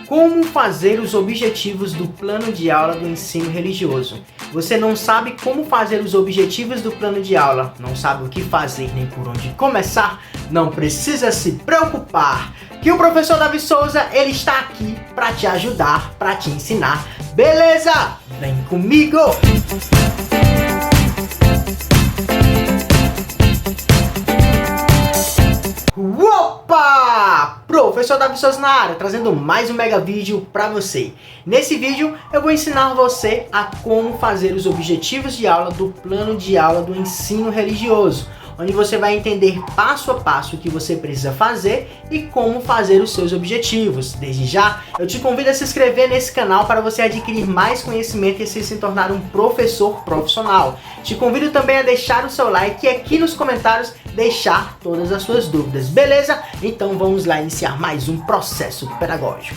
Como fazer os objetivos do plano de aula do ensino religioso? Você não sabe como fazer os objetivos do plano de aula, não sabe o que fazer nem por onde começar? Não precisa se preocupar, que o professor Davi Souza, ele está aqui para te ajudar, para te ensinar, beleza? Vem comigo! Opa! Professor Davi Souza na área, trazendo mais um mega vídeo para você. Nesse vídeo eu vou ensinar você a como fazer os objetivos de aula do plano de aula do ensino religioso, onde você vai entender passo a passo o que você precisa fazer e como fazer os seus objetivos. Desde já, eu te convido a se inscrever nesse canal para você adquirir mais conhecimento e assim se tornar um professor profissional. Te convido também a deixar o seu like e aqui nos comentários deixar todas as suas dúvidas, beleza? Então vamos lá iniciar mais um processo pedagógico.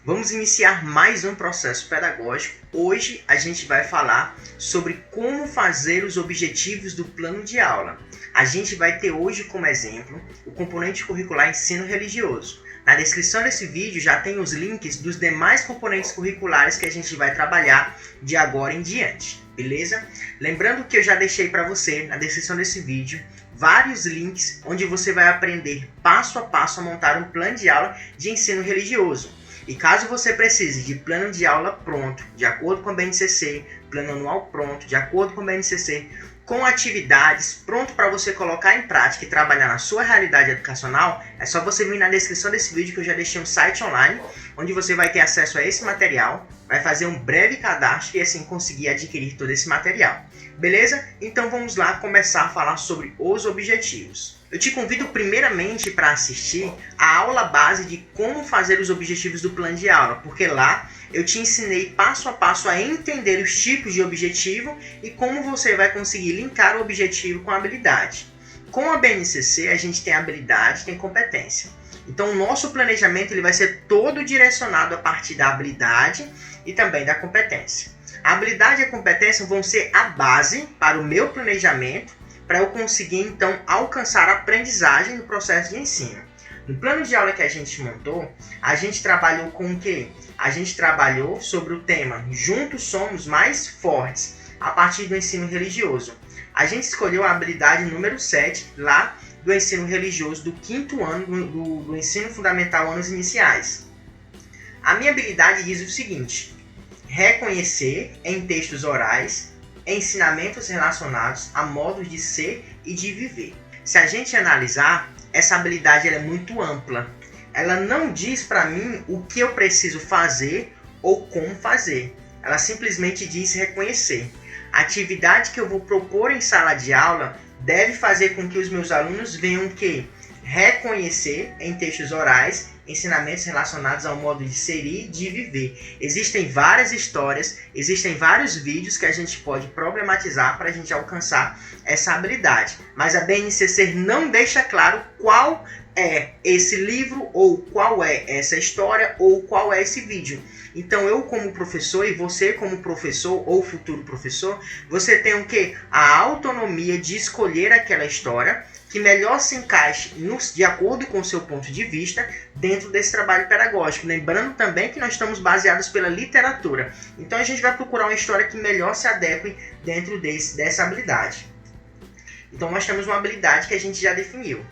Vamos iniciar mais um processo pedagógico. Hoje a gente vai falar sobre como fazer os objetivos do plano de aula. A gente vai ter hoje como exemplo o componente curricular ensino religioso. Na descrição desse vídeo já tem os links dos demais componentes curriculares que a gente vai trabalhar de agora em diante, beleza? Lembrando que eu já deixei para você na descrição desse vídeo vários links onde você vai aprender passo a passo a montar um plano de aula de ensino religioso. E caso você precise de plano de aula pronto, de acordo com a BNCC, plano anual pronto, de acordo com a BNCC, com atividades pronto para você colocar em prática e trabalhar na sua realidade educacional, é só você vir na descrição desse vídeo que eu já deixei um site online, onde você vai ter acesso a esse material, vai fazer um breve cadastro e assim conseguir adquirir todo esse material. Beleza? Então vamos lá começar a falar sobre os objetivos. Eu te convido primeiramente para assistir a aula base de como fazer os objetivos do plano de aula, porque lá eu te ensinei passo a passo a entender os tipos de objetivo e como você vai conseguir linkar o objetivo com a habilidade. Com a BNCC a gente tem habilidade, tem competência. Então o nosso planejamento ele vai ser todo direcionado a partir da habilidade e também da competência. A habilidade e a competência vão ser a base para o meu planejamento, para eu conseguir então alcançar a aprendizagem no processo de ensino. No plano de aula que a gente montou, a gente trabalhou com o quê? A gente trabalhou sobre o tema Juntos Somos Mais Fortes, a partir do ensino religioso. A gente escolheu a habilidade número 7 lá do ensino religioso do 5º ano do ensino fundamental, anos iniciais. A minha habilidade diz o seguinte: reconhecer em textos orais ensinamentos relacionados a modos de ser e de viver. Se a gente analisar, essa habilidade ela é muito ampla. Ela não diz para mim o que eu preciso fazer ou como fazer. Ela simplesmente diz reconhecer. A atividade que eu vou propor em sala de aula deve fazer com que os meus alunos venham que reconhecer em textos orais ensinamentos relacionados ao modo de ser e de viver. Existem várias histórias, existem vários vídeos que a gente pode problematizar para a gente alcançar essa habilidade. Mas a BNCC não deixa claro qual é esse livro, ou qual é essa história, ou qual é esse vídeo. Então eu como professor e você como professor ou futuro professor, você tem o quê? A autonomia de escolher aquela história que melhor se encaixe de acordo com o seu ponto de vista dentro desse trabalho pedagógico. Lembrando também que nós estamos baseados pela literatura. Então a gente vai procurar uma história que melhor se adeque dentro dessa habilidade. Então nós temos uma habilidade que a gente já definiu.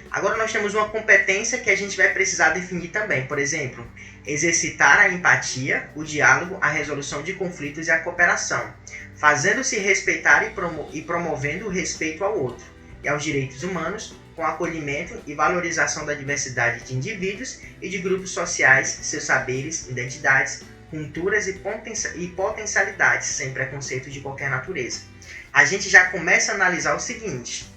Agora nós temos uma competência que a gente vai precisar definir também. Por exemplo, exercitar a empatia, o diálogo, a resolução de conflitos e a cooperação, fazendo-se respeitar e promovendo o respeito ao outro e aos direitos humanos, com acolhimento e valorização da diversidade de indivíduos e de grupos sociais, seus saberes, identidades, culturas e potencialidades, sem preconceito de qualquer natureza. A gente já começa a analisar o seguinte: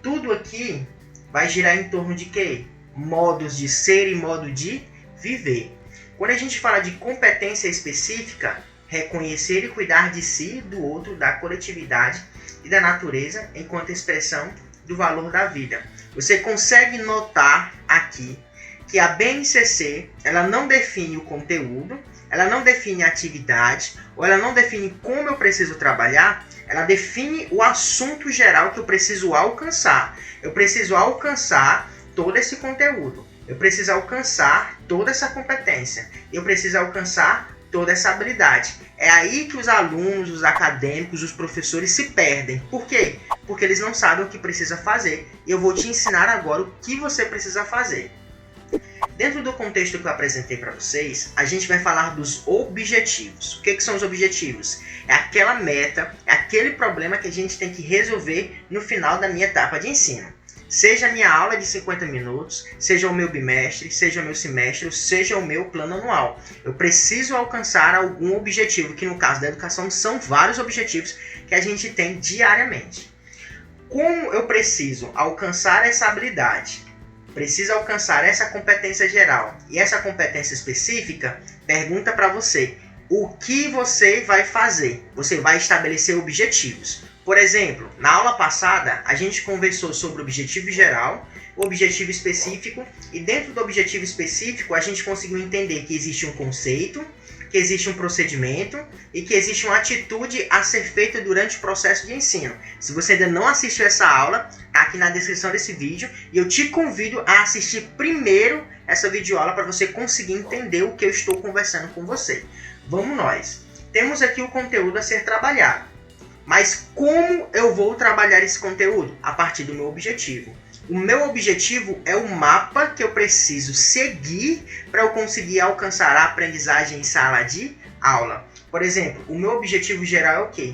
tudo aqui vai girar em torno de quê? Modos de ser e modo de viver. Quando a gente fala de competência específica, reconhecer e cuidar de si, do outro, da coletividade e da natureza enquanto expressão do valor da vida. Você consegue notar aqui que a BNCC ela não define o conteúdo, ela não define a atividade, ou ela não define como eu preciso trabalhar, ela define o assunto geral que eu preciso alcançar. Eu preciso alcançar todo esse conteúdo. Eu preciso alcançar toda essa competência. Eu preciso alcançar toda essa habilidade. É aí que os alunos, os acadêmicos, os professores se perdem. Por quê? Porque eles não sabem o que precisa fazer. E eu vou te ensinar agora o que você precisa fazer. Dentro do contexto que eu apresentei para vocês, a gente vai falar dos objetivos. O que são os objetivos? É aquela meta, é aquele problema que a gente tem que resolver no final da minha etapa de ensino. Seja a minha aula de 50 minutos, seja o meu bimestre, seja o meu semestre, ou seja o meu plano anual. Eu preciso alcançar algum objetivo, que no caso da educação são vários objetivos que a gente tem diariamente. Como eu preciso alcançar essa habilidade? Preciso alcançar essa competência geral e essa competência específica? Pergunta para você, o que você vai fazer? Você vai estabelecer objetivos. Por exemplo, na aula passada, a gente conversou sobre o objetivo geral, o objetivo específico, e dentro do objetivo específico, a gente conseguiu entender que existe um conceito, que existe um procedimento e que existe uma atitude a ser feita durante o processo de ensino. Se você ainda não assistiu essa aula, está aqui na descrição desse vídeo, e eu te convido a assistir primeiro essa videoaula para você conseguir entender o que eu estou conversando com você. Vamos nós. Temos aqui o conteúdo a ser trabalhado. Mas como eu vou trabalhar esse conteúdo? A partir do meu objetivo. O meu objetivo é o mapa que eu preciso seguir para eu conseguir alcançar a aprendizagem em sala de aula. Por exemplo, o meu objetivo geral é o quê?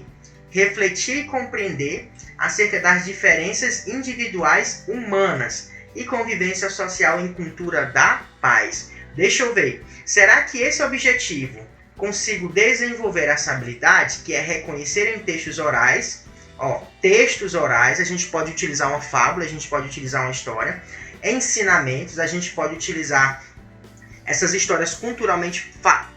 Refletir e compreender acerca das diferenças individuais humanas e convivência social em cultura da paz. Deixa eu ver. Será que esse objetivo consigo desenvolver essa habilidade, que é reconhecer em textos orais? Textos orais, a gente pode utilizar uma fábula, a gente pode utilizar uma história. Ensinamentos, a gente pode utilizar essas histórias culturalmente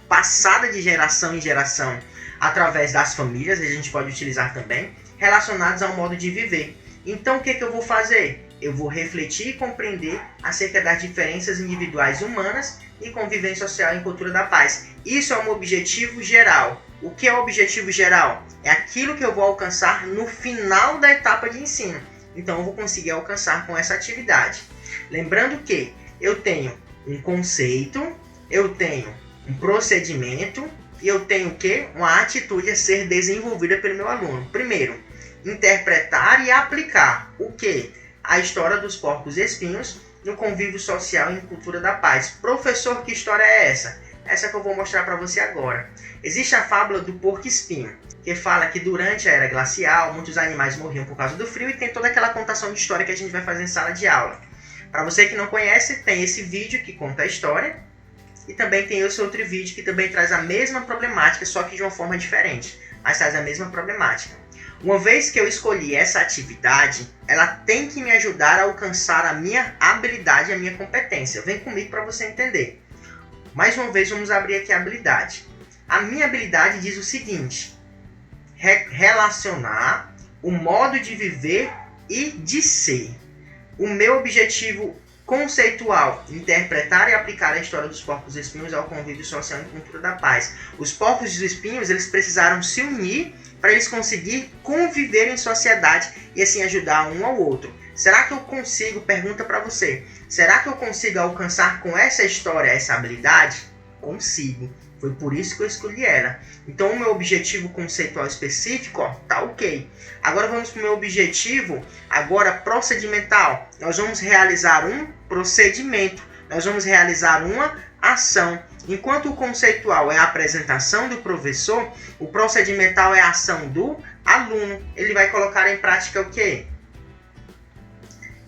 passadas de geração em geração através das famílias, a gente pode utilizar também, relacionados ao modo de viver. Então, o que eu vou fazer? Eu vou refletir e compreender acerca das diferenças individuais humanas e convivência social em cultura da paz. Isso é um objetivo geral. O que é o objetivo geral? É aquilo que eu vou alcançar no final da etapa de ensino. Então eu vou conseguir alcançar com essa atividade. Lembrando que eu tenho um conceito, eu tenho um procedimento e eu tenho o quê? Uma atitude a ser desenvolvida pelo meu aluno. Primeiro, interpretar e aplicar o quê? A história dos porcos espinhos no convívio social e em cultura da paz. Professor, que história é essa? Essa que eu vou mostrar para você agora. Existe a fábula do porco-espinho, que fala que durante a era glacial, muitos animais morriam por causa do frio, e tem toda aquela contação de história que a gente vai fazer em sala de aula. Para você que não conhece, tem esse vídeo que conta a história, e também tem esse outro vídeo que também traz a mesma problemática, só que de uma forma diferente, mas traz a mesma problemática. Uma vez que eu escolhi essa atividade, ela tem que me ajudar a alcançar a minha habilidade e a minha competência. Vem comigo para você entender. Mais uma vez, vamos abrir aqui a habilidade. A minha habilidade diz o seguinte: relacionar o modo de viver e de ser. O meu objetivo conceitual: interpretar e aplicar a história dos porcos espinhos ao convívio social e cultura da paz. Os porcos e os espinhos, eles precisaram se unir para eles conseguirem conviver em sociedade e assim ajudar um ao outro. Será que eu consigo? Pergunta para você. Será que eu consigo alcançar com essa história essa habilidade? Consigo. Foi por isso que eu escolhi ela. Então o meu objetivo conceitual específico, tá ok. Agora vamos para o meu objetivo, agora procedimental. Nós vamos realizar um procedimento. Nós vamos realizar uma ação. Enquanto o conceitual é a apresentação do professor, o procedimental é a ação do aluno. Ele vai colocar em prática o quê?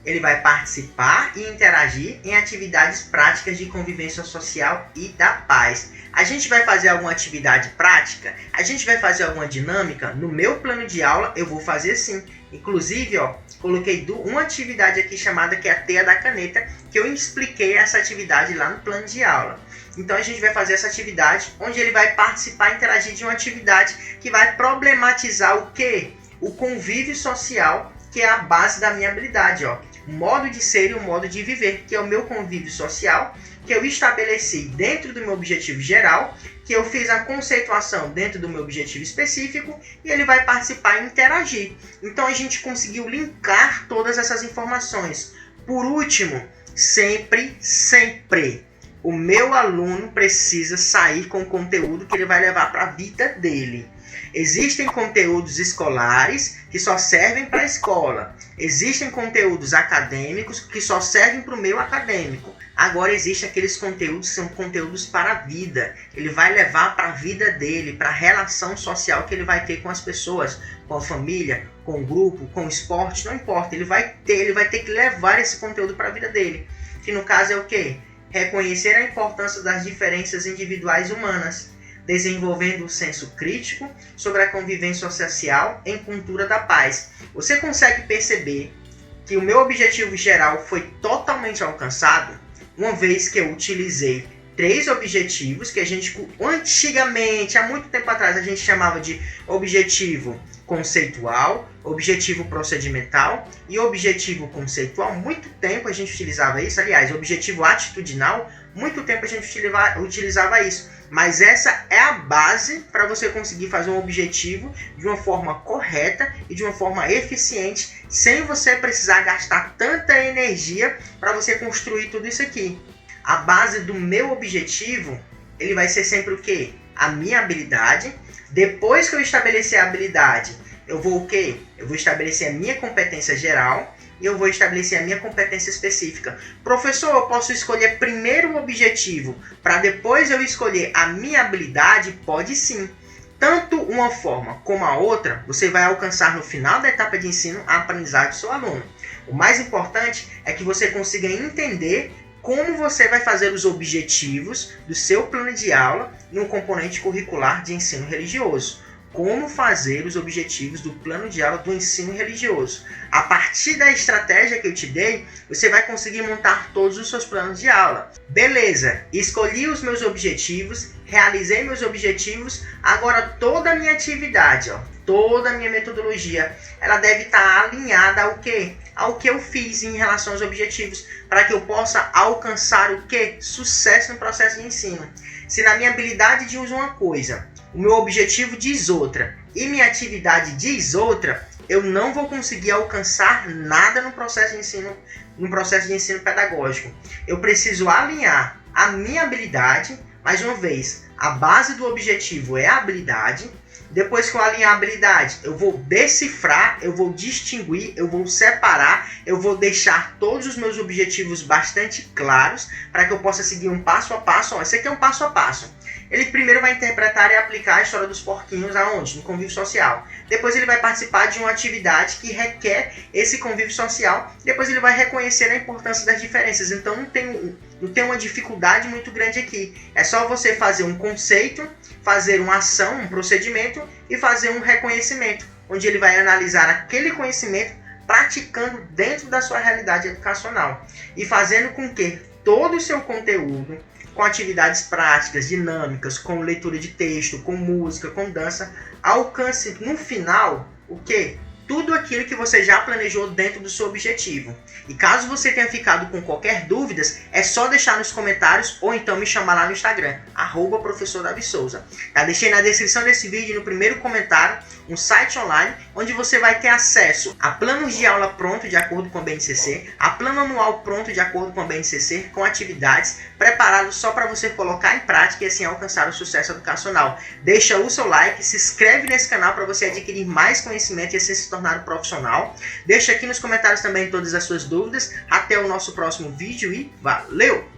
Ele vai participar e interagir em atividades práticas de convivência social e da paz. A gente vai fazer alguma atividade prática? A gente vai fazer alguma dinâmica? No meu plano de aula eu vou fazer sim. Inclusive, coloquei uma atividade aqui chamada que é a teia da caneta, que eu expliquei essa atividade lá no plano de aula. Então a gente vai fazer essa atividade onde ele vai participar e interagir de uma atividade que vai problematizar o quê? O convívio social, que é a base da minha habilidade, o modo de ser e o modo de viver, que é o meu convívio social, que eu estabeleci dentro do meu objetivo geral, que eu fiz a conceituação dentro do meu objetivo específico, e ele vai participar e interagir. Então a gente conseguiu linkar todas essas informações. Por último, sempre, o meu aluno precisa sair com conteúdo que ele vai levar para a vida dele. Existem conteúdos escolares que só servem para a escola. Existem conteúdos acadêmicos que só servem para o meio acadêmico. Agora existem aqueles conteúdos que são conteúdos para a vida. Ele vai levar para a vida dele, para a relação social que ele vai ter com as pessoas, com a família, com o grupo, com o esporte, não importa. Ele vai ter que levar esse conteúdo para a vida dele. Que no caso é o quê? Reconhecer a importância das diferenças individuais humanas, desenvolvendo um senso crítico sobre a convivência social em cultura da paz. Você consegue perceber que o meu objetivo geral foi totalmente alcançado, uma vez que eu utilizei 3 objetivos que a gente antigamente, há muito tempo atrás, a gente chamava de objetivo conceitual, objetivo procedimental e objetivo conceitual. Muito tempo a gente utilizava isso, aliás, objetivo atitudinal, muito tempo a gente utilizava isso. Mas essa é a base para você conseguir fazer um objetivo de uma forma correta e de uma forma eficiente, sem você precisar gastar tanta energia para você construir tudo isso aqui. A base do meu objetivo, ele vai ser sempre o quê? A minha habilidade. Depois que eu estabelecer a habilidade, eu vou o quê? Eu vou estabelecer a minha competência geral e eu vou estabelecer a minha competência específica. Professor, eu posso escolher primeiro o objetivo para depois eu escolher a minha habilidade? Pode sim. Tanto uma forma como a outra, você vai alcançar no final da etapa de ensino a aprendizagem do seu aluno. O mais importante é que você consiga entender como você vai fazer os objetivos do seu plano de aula no componente curricular de ensino religioso. Como fazer os objetivos do plano de aula do ensino religioso. A partir da estratégia que eu te dei, você vai conseguir montar todos os seus planos de aula. Beleza, escolhi os meus objetivos, realizei meus objetivos, agora toda a minha atividade, toda a minha metodologia, ela deve estar alinhada ao quê? Ao que eu fiz em relação aos objetivos, para que eu possa alcançar o quê? Sucesso no processo de ensino. Se na minha habilidade diz uma coisa, o meu objetivo diz outra e minha atividade diz outra, eu não vou conseguir alcançar nada no processo de ensino pedagógico. Eu preciso alinhar a minha habilidade, mais uma vez, a base do objetivo é a habilidade. Depois que eu alinhar a habilidade, eu vou decifrar, eu vou distinguir, eu vou separar, eu vou deixar todos os meus objetivos bastante claros para que eu possa seguir um passo a passo. Esse aqui é um passo a passo. Ele primeiro vai interpretar e aplicar a história dos porquinhos aonde? No convívio social. Depois ele vai participar de uma atividade que requer esse convívio social. Depois ele vai reconhecer a importância das diferenças. Então não tem uma dificuldade muito grande aqui. É só você fazer um conceito, fazer uma ação, um procedimento e fazer um reconhecimento, onde ele vai analisar aquele conhecimento praticando dentro da sua realidade educacional e fazendo com que todo o seu conteúdo, com atividades práticas, dinâmicas, com leitura de texto, com música, com dança, alcance no final o quê? Tudo aquilo que você já planejou dentro do seu objetivo. E caso você tenha ficado com qualquer dúvida, é só deixar nos comentários ou então me chamar lá no Instagram, @professor Davi Souza. Tá? Deixei na descrição desse vídeo, no primeiro comentário, um site online onde você vai ter acesso a planos de aula pronto de acordo com a BNCC, a plano anual pronto de acordo com a BNCC, com atividades preparados só para você colocar em prática e assim alcançar o sucesso educacional. Deixa o seu like, se inscreve nesse canal para você adquirir mais conhecimento e assim se tornar um profissional. Deixa aqui nos comentários também todas as suas dúvidas. Até o nosso próximo vídeo e valeu!